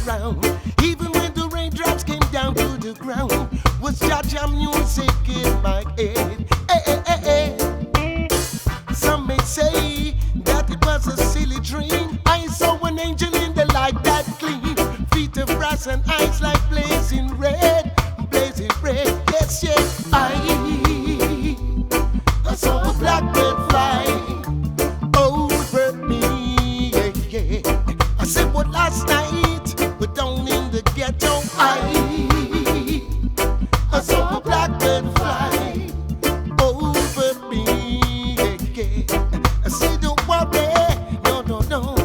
around. Even when the raindrops came down to the ground, was Jaja music in my head. Hey, hey, hey, hey. Some may say that it was a silly dream. I saw an angel in the light that gleamed, feet of brass and eyes like blazing red, blazing red. Yes, yes, I saw a blackbird fly over me. Yeah, yeah. I said, what last night, but down in the ghetto, I saw a blackbird fly over me. Yeah, yeah. I said, don't worry, no, no, no.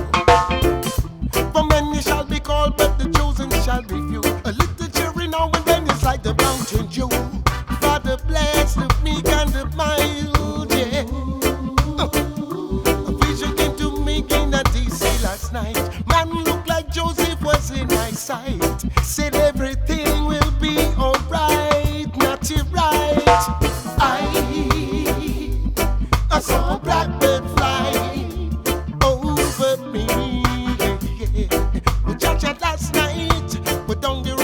For many shall be called, but the chosen shall be few. A little cheering now and then is like the mountain dew. Father bless the meek and the mild, yeah. A vision came to me in a DC last night. Man looked like Joseph was in my sight. Said everything will be alright, not you right. I saw a blackbird fly over me, yeah, yeah. We judged last night, but down the road